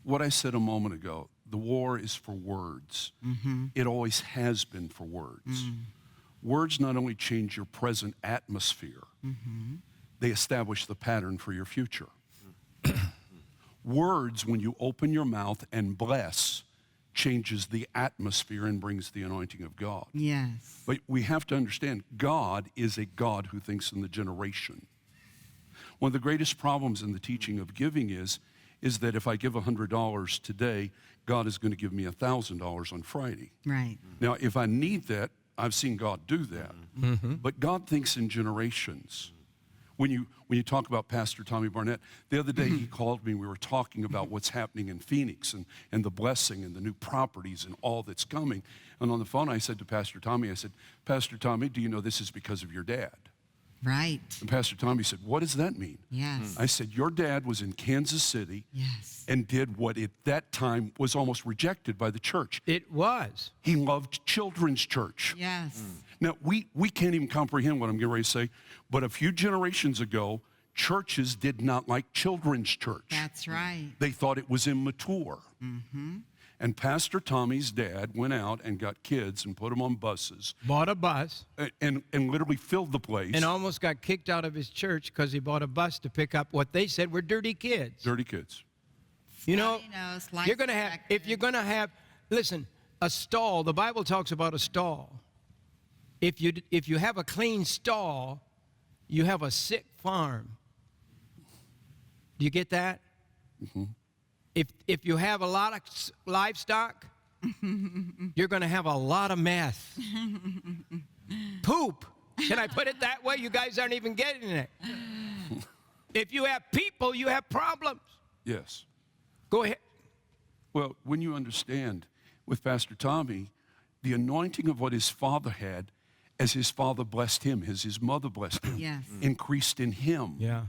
what I said a moment ago, the war is for words. It always has been for words. Words not only change your present atmosphere, they establish the pattern for your future. Words, when you open your mouth and bless, changes the atmosphere and brings the anointing of God. Yes. But we have to understand, God is a God who thinks in the generation. One of the greatest problems in the teaching of giving is that if I give $100 today, God is going to give me $1,000 on Friday. Right. Now, if I need that, I've seen God do that. But God thinks in generations. When you talk about Pastor Tommy Barnett, the other day he called me, we were talking about what's happening in Phoenix and the blessing and the new properties and all that's coming. And on the phone I said to Pastor Tommy, I said, Pastor Tommy, do you know this is because of your dad? Right. And Pastor Tommy said, what does that mean? Yes. I said, your dad was in Kansas City Yes. and did what at that time was almost rejected by the church. It was. He loved children's church. Yes. Now, we can't even comprehend what I'm getting ready to say, but a few generations ago, churches did not like children's church. That's right. They thought it was immature. And Pastor Tommy's dad went out and got kids and put them on buses Bought a bus and literally filled the place. and almost got kicked out of his church because he bought a bus to pick up what they said were dirty kids. Dirty kids. You know, Life you're going to have, expectancy. if you're going to have, listen, a stall, the Bible talks about a stall. If you have a clean stall, you have a sick farm. Do you get that? If you have a lot of livestock, you're going to have a lot of mess. Poop. Can I put it that way? You guys aren't even getting it. If you have people, you have problems. Yes. Go ahead. Well, when you understand with Pastor Tommy, the anointing of what his father had, as his father blessed him, as his mother blessed him, Yes. increased in him. Yeah.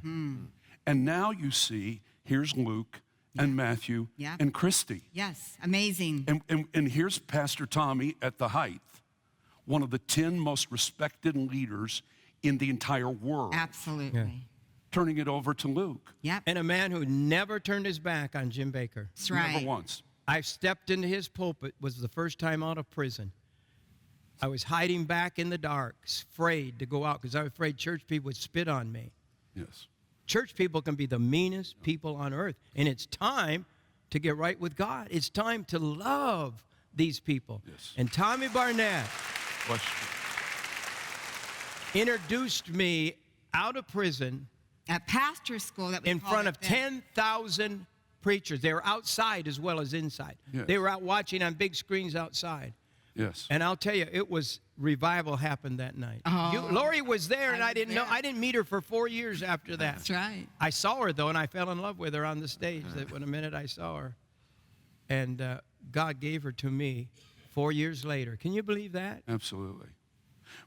And now you see, here's Luke and Matthew Yeah. and Christy. Yes. Amazing. And here's Pastor Tommy at the height, one of the 10 most respected leaders in the entire world. Absolutely. Yeah. Turning it over to Luke. Yep. And a man who never turned his back on Jim Bakker. That's right. Never once. I stepped into his pulpit, was the first time out of prison. I was hiding back in the dark, afraid to go out because I was afraid church people would spit on me. Yes. Church people can be the meanest people on earth. And it's time to get right with God. It's time to love these people. Yes. And Tommy Barnett Bless introduced me out of prison At pastor school that we in called front it of then. 10,000 preachers. They were outside as well as inside. Yes. They were out watching on big screens outside. Yes. And I'll tell you, it was revival happened that night. Oh, Lori was there, and I I was didn't know. there. I didn't meet her for 4 years after that. That's right. I saw her though, and I fell in love with her on the stage. That when the minute I saw her, and God gave her to me 4 years later. Can you believe that? Absolutely.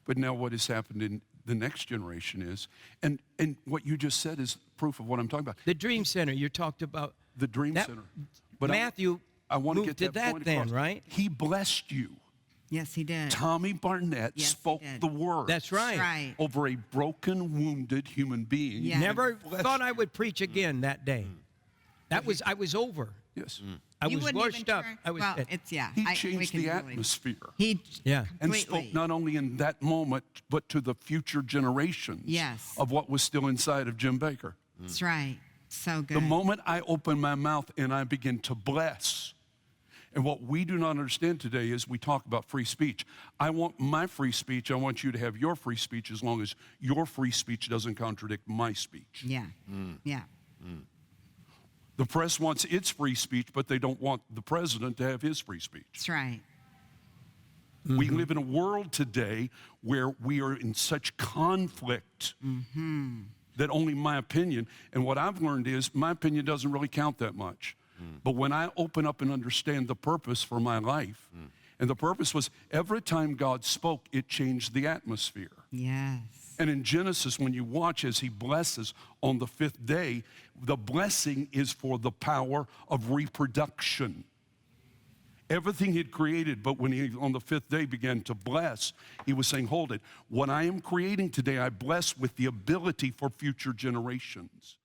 But now what has happened in the next generation is, and what you just said is proof of what I'm talking about. The Dream Center you talked about. The Dream That- Center. But Matthew I want to moved get to that point then, across. right? He blessed you. Yes, he did. Tommy Barnett Yes, he spoke did. the word. That's right. Right. Over a broken, wounded human being. Yeah. Never Blessed thought I you. would preach again that day. I was over. Yes. I You was wouldn't washed even up. turn- I was well, dead. it's, yeah. He we changed can the really- atmosphere. Yeah. And Completely. spoke not only in that moment, but to the future generations Yes. of what was still inside of Jim Bakker. That's right. So good. The moment I open my mouth and I begin to bless, and what we do not understand today is we talk about free speech. I want my free speech. I want you to have your free speech as long as your free speech doesn't contradict my speech. Yeah. Yeah. The press wants its free speech, but they don't want the president to have his free speech. That's right. We live in a world today where we are in such conflict that only my opinion, and what I've learned is my opinion doesn't really count that much. But when I open up and understand the purpose for my life, and the purpose was every time God spoke, it changed the atmosphere. Yes. And in Genesis, when you watch as he blesses on the 5th day, the blessing is for the power of reproduction. Everything he'd created, but when he on the 5th day began to bless, he was saying, hold it. What I am creating today, I bless with the ability for future generations.